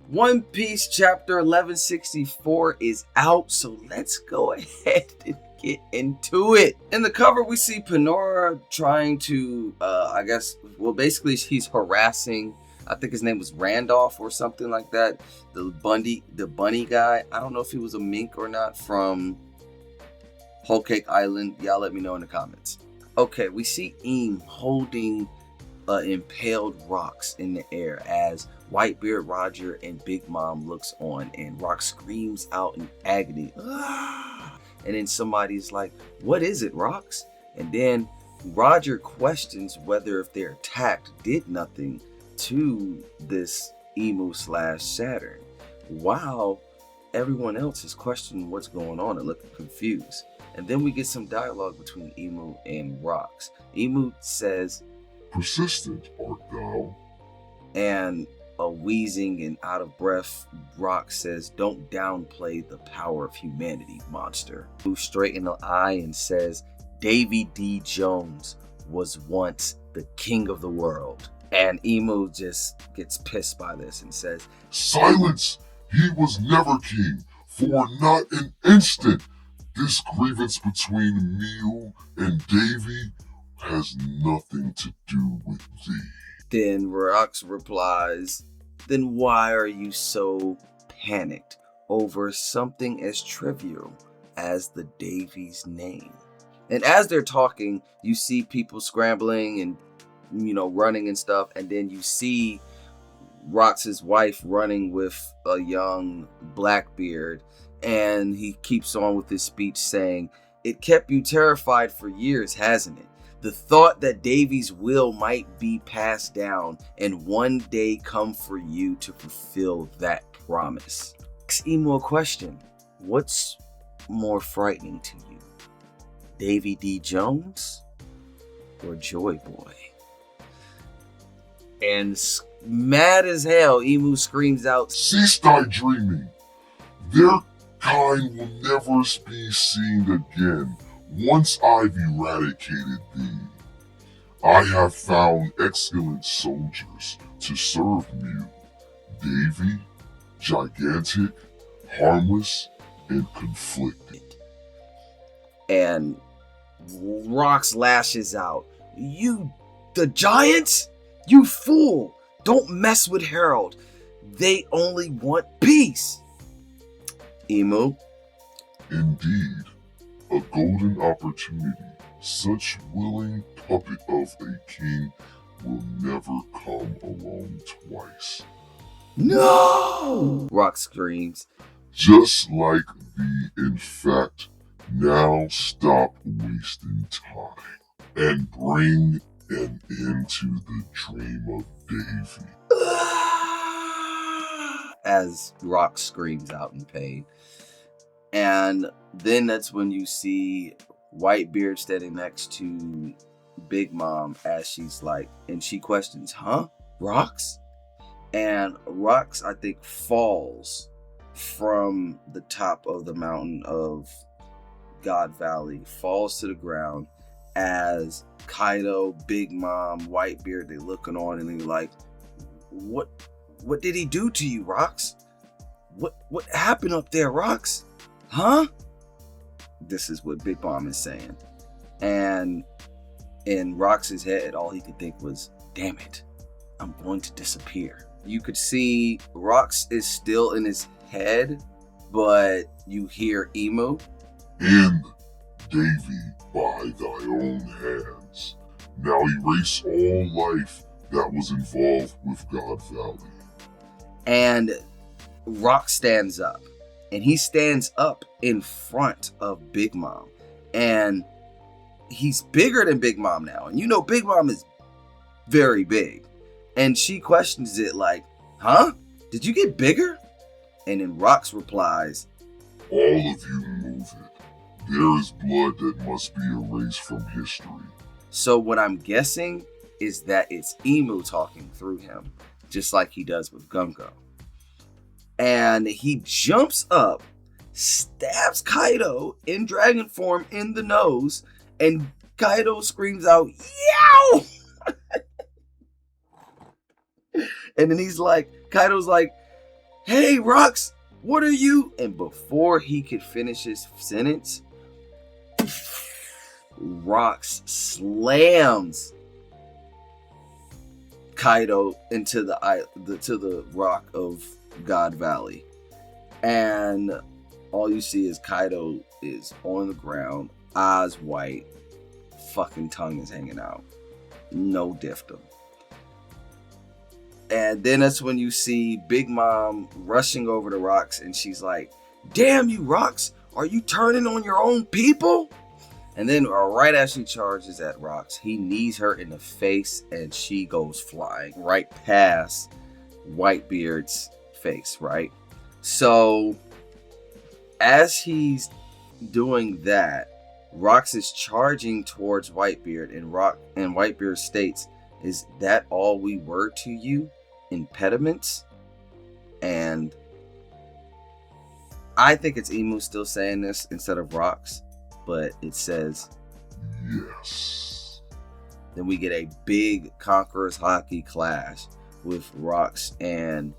One Piece chapter 1164 is out, so let's go ahead and get into it. In the cover, we see Panora trying to, basically he's harassing, I think his name was Randolph or something like that, the bunny guy. I don't know if he was a mink or not from Whole Cake Island. Y'all let me know in the comments. Okay, we see Eam holding impaled Rocks in the air as Whitebeard, Roger, and Big Mom looks on, and Rock screams out in agony. And then somebody's like, "What is it, Rocks?" And then Roger questions whether if their attack did nothing to this Emu/Saturn, while everyone else is questioning what's going on and looking confused. And then we get some dialogue between Emu and Rocks. Emu says, "Persistent art thou?" And a wheezing and out of breath Rock says, "Don't downplay the power of humanity, monster." Moves straight in the eye and says, "Davy D. Jones was once the king of the world." And Emu just gets pissed by this and says, "Silence! He was never king, for not an instant. This grievance between Mew and Davy has nothing to do with thee." Then Rocks replies, "Then why are you so panicked over something as trivial as the Davy's name?" And as they're talking, you see people scrambling and, running and stuff. And then you see Rocks' wife running with a young Blackbeard. And he keeps on with his speech saying, "It kept you terrified for years, hasn't it? The thought that Davy's will might be passed down and one day come for you to fulfill that promise." Ask Emu a question. What's more frightening to you? Davy D. Jones or Joy Boy? And mad as hell, Emu screams out, "Cease thy dreaming. Their kind will never be seen again. Once I've eradicated thee, I have found excellent soldiers to serve me. Davy, gigantic, harmless, and conflicted." And Rocks lashes out, the giants? You fool! Don't mess with Harold. They only want peace." Emu, "Indeed, a golden opportunity. Such willing puppet of a king will never come along twice." "No!" Rock screams. "Just like thee, in fact. Now stop wasting time and bring an end to the dream of Davy." As Rock screams out in pain. And then that's when you see Whitebeard standing next to Big Mom as she's like, and she questions, "Huh? Rocks?" And Rocks, I think, falls from the top of the mountain of God Valley, falls to the ground as Kaido, Big Mom, Whitebeard, they looking on and they're like, What did he do to you, Rocks? What happened up there, Rocks? Huh?" This is what Big Mom is saying. And in Rocks' head, all he could think was, "Damn it, I'm going to disappear." You could see Rocks is still in his head, but you hear Emu, "End Davy by thy own hands. Now erase all life that was involved with God Valley." And Rock stands up. And he stands up in front of Big Mom. And he's bigger than Big Mom now. And Big Mom is very big. And she questions it like, "Huh? Did you get bigger?" And then Rocks replies, "All of you move it. There is blood that must be erased from history." So what I'm guessing is that it's Emu talking through him, just like he does with Gungo. And he jumps up, stabs Kaido in dragon form in the nose, and Kaido screams out, "Yow!" And then Kaido's like, "Hey, Rocks, what are you?" And before he could finish his sentence, Rocks slams Kaido into the rock of God Valley, and all you see is Kaido is on the ground, eyes white, fucking tongue is hanging out, no diftum. And then that's when you see Big Mom rushing over to Rocks, and she's like, "Damn you, Rocks, are you turning on your own people?" And then right as she charges at Rocks, he knees her in the face, and she goes flying right past Whitebeard's face, right? So as he's doing that, Rocks is charging towards Whitebeard, and Whitebeard states, "Is that all we were to you? Impediments?" And I think it's Emu still saying this instead of Rocks, but it says yes. Then we get a big Conqueror's Hockey clash with Rocks and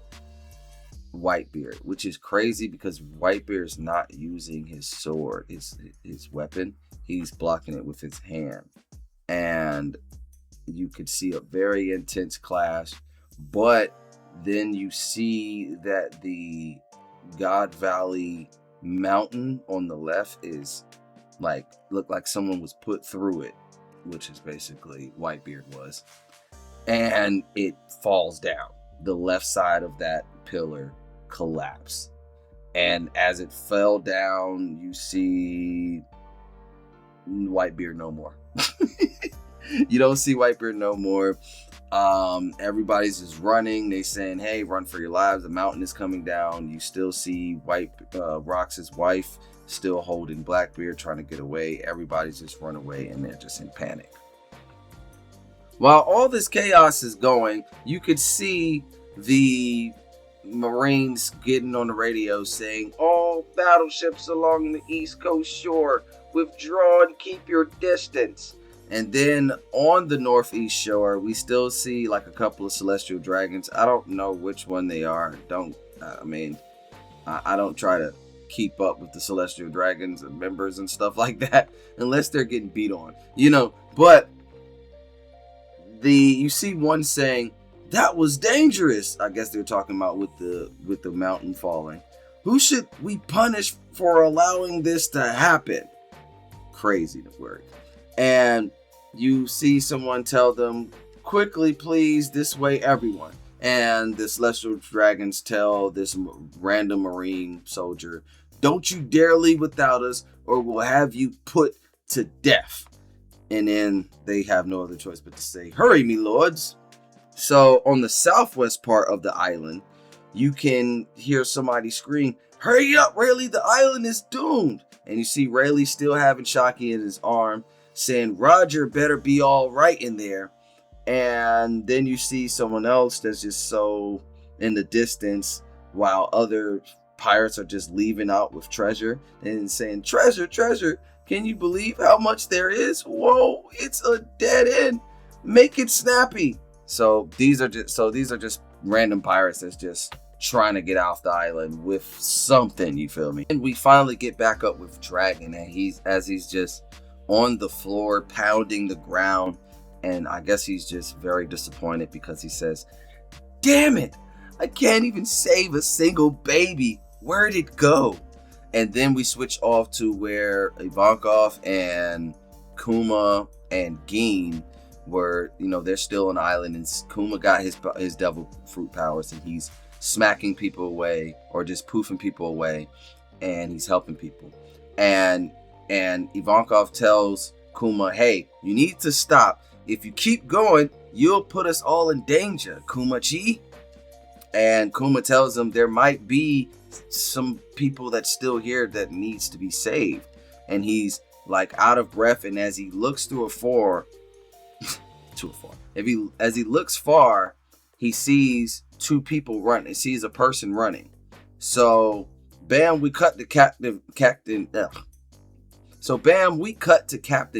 Whitebeard, which is crazy because Whitebeard's not using his sword, his weapon. He's blocking it with his hand. And you could see a very intense clash, but then you see that the God Valley mountain on the left is look like someone was put through it, which is basically Whitebeard was, and it falls down. The left side of that pillar collapsed, and as it fell down, you see Whitebeard no more. You don't see Whitebeard no more. Everybody's just running. They saying, "Hey, run for your lives. The mountain is coming down." You still see Rocks' wife still holding Blackbeard, trying to get away. Everybody's just run away, and they're just in panic. While all this chaos is going, you could see the Marines getting on the radio saying, "All battleships along the East Coast shore, withdraw and keep your distance." And then on the Northeast shore, we still see like a couple of celestial dragons. I don't know which one they are. I don't try to keep up with the celestial dragons and members and stuff like that unless they're getting beat on, but you see one saying, "That was dangerous." I guess they're talking about with the mountain falling. "Who should we punish for allowing this to happen?" Crazy word. And you see someone tell them, "Quickly, please, this way, everyone." And the celestial dragons tell this random marine soldier, "Don't you dare leave without us, or we'll have you put to death." And then they have no other choice but to say, "Hurry, me lords." So on the southwest part of the island, you can hear somebody scream, "Hurry up, Rayleigh, the island is doomed." And you see Rayleigh still having Shocky in his arm, saying, "Roger, better be all right in there." And then you see someone else that's just so in the distance while other pirates are just leaving out with treasure and saying, "Treasure, treasure. Can you believe how much there is? Whoa, it's a dead end. Make it snappy." So these are just random pirates that's just trying to get off the island with something, you feel me? And we finally get back up with Dragon, and he's just on the floor pounding the ground, and I guess he's just very disappointed because he says, "Damn it, I can't even save a single baby. Where'd it go?" And then we switch off to where Ivankov and Kuma and Gin were, they're still on the island, and Kuma got his devil fruit powers, and he's smacking people away or just poofing people away, and he's helping people. And Ivankov tells Kuma, "Hey, you need to stop. If you keep going, you'll put us all in danger, Kuma-chi." And Kuma tells him there might be some people that's still here that needs to be saved. And he's like out of breath, and as he looks through a far, as he looks far, he sees two people running. He sees a person running. So bam, we cut to Captain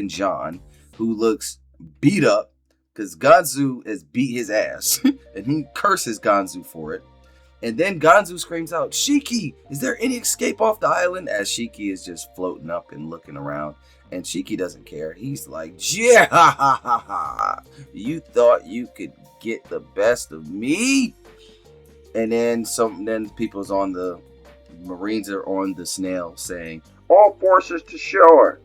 John, who looks beat up because Ganzu has beat his ass and he curses Ganzu for it. And then Ganzu screams out, Shiki, is there any escape off the island? As Shiki is just floating up and looking around. And Shiki doesn't care. He's like, yeah, ha, ha, ha, ha. You thought you could get the best of me? And then people's on the Marines are on the snail saying, all forces to shore.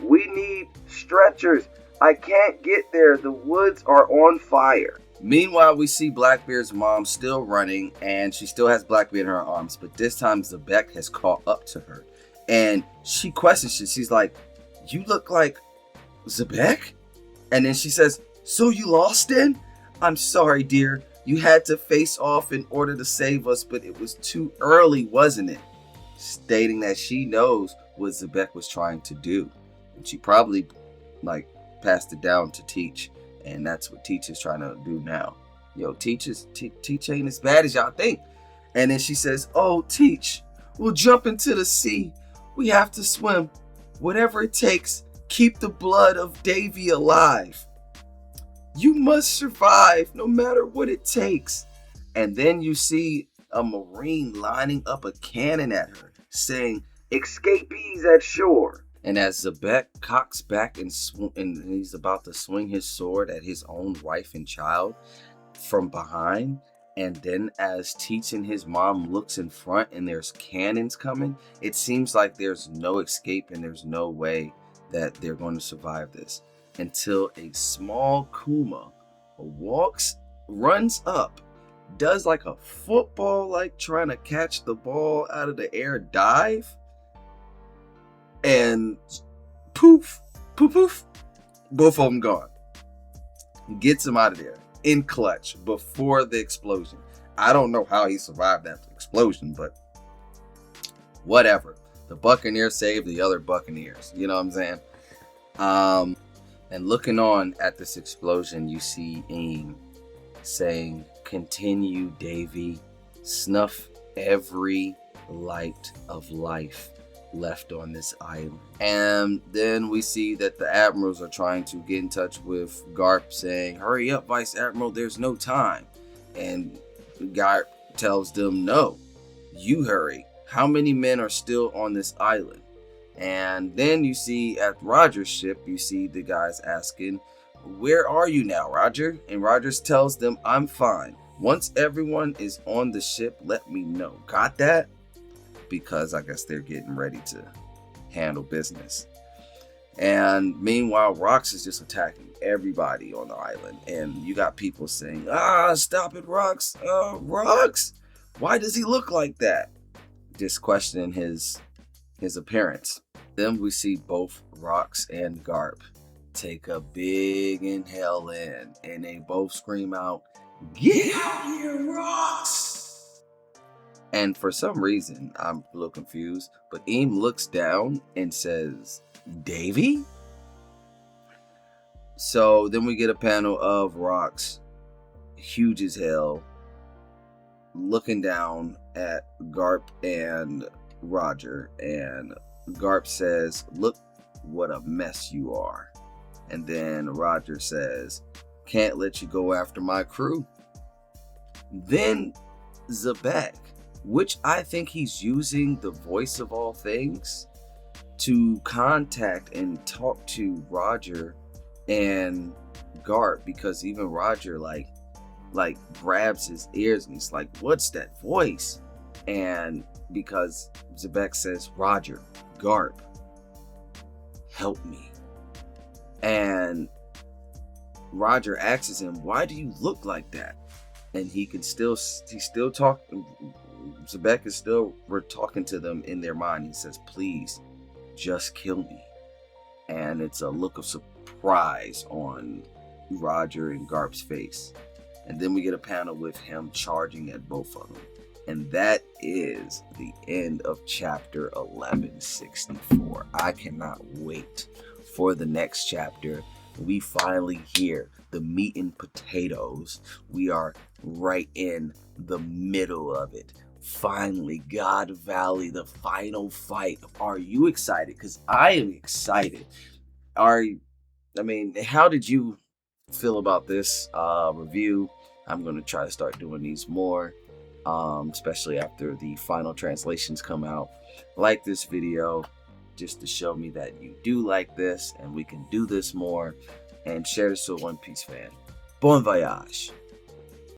We need stretchers. I can't get there. The woods are on fire. Meanwhile, we see Blackbeard's mom still running, and she still has Blackbeard in her arms, but this time Xebec has caught up to her. And she questions it. She's like, you look like Xebec? And then she says, so you lost then? I'm sorry, dear. You had to face off in order to save us, but it was too early, wasn't it? Stating that she knows what Xebec was trying to do. And she probably, passed it down to Teach. And that's what Teach is trying to do now. Yo, Teach ain't as bad as y'all think. And then she says, oh, Teach, we'll jump into the sea. We have to swim. Whatever it takes, keep the blood of Davy alive. You must survive no matter what it takes. And then you see a Marine lining up a cannon at her, saying, escapees at shore. And as Xebec cocks back and he's about to swing his sword at his own wife and child from behind, and then as Teach and his mom looks in front and there's cannons coming, it seems like there's no escape and there's no way that they're going to survive this. Until a small Kuma runs up, does like a football, trying to catch the ball out of the air dive, and poof, poof, poof, both of them gone. Gets him out of there in clutch before the explosion. I don't know how he survived that explosion, but whatever. The Buccaneers saved the other Buccaneers. You know what I'm saying? And looking on at this explosion, you see Aim saying, continue, Davy. Snuff every light of life left on this island. And then we see that the admirals are trying to get in touch with Garp, saying, hurry up, Vice Admiral, there's no time. And Garp tells them, no, you hurry. How many men are still on this island? And then you see at Roger's ship, you see the guys asking, where are you now, Roger? And Roger tells them, I'm fine. Once everyone is on the ship, let me know. Got that? Because I guess they're getting ready to handle business. And meanwhile, Rox is just attacking everybody on the island. And you got people saying, stop it, Rox. Rox, why does he look like that? Just questioning his appearance. Then we see both Rox and Garp take a big inhale in, and they both scream out, get out here, Rox! And for some reason, I'm a little confused, but Eam looks down and says, Davy? So then we get a panel of Rox, huge as hell, looking down at Garp and Roger, and Garp says, look what a mess you are. And then Roger says, can't let you go after my crew. Then Xebec, which I think he's using the voice of all things to contact and talk to Roger and Garp, because even Roger like grabs his ears and he's like, what's that voice? And because Xebec says, Roger, Garp, help me. And Roger asks him, why do you look like that? And he's still talking. Xebec is still, we're talking to them in their mind. He says, please just kill me. And it's a look of surprise on Roger and Garp's face. And then we get a panel with him charging at both of them. And that is the end of chapter 1164. I cannot wait for the next chapter. We finally hear the meat and potatoes. We are right in the middle of it. Finally, God Valley, the final fight. Are you excited? Because I am excited. How did you feel about this review? I'm going to try to start doing these more. especially after the final translations come out. Like this video just to show me that you do like this and we can do this more, and share this to a One Piece fan. Bon voyage.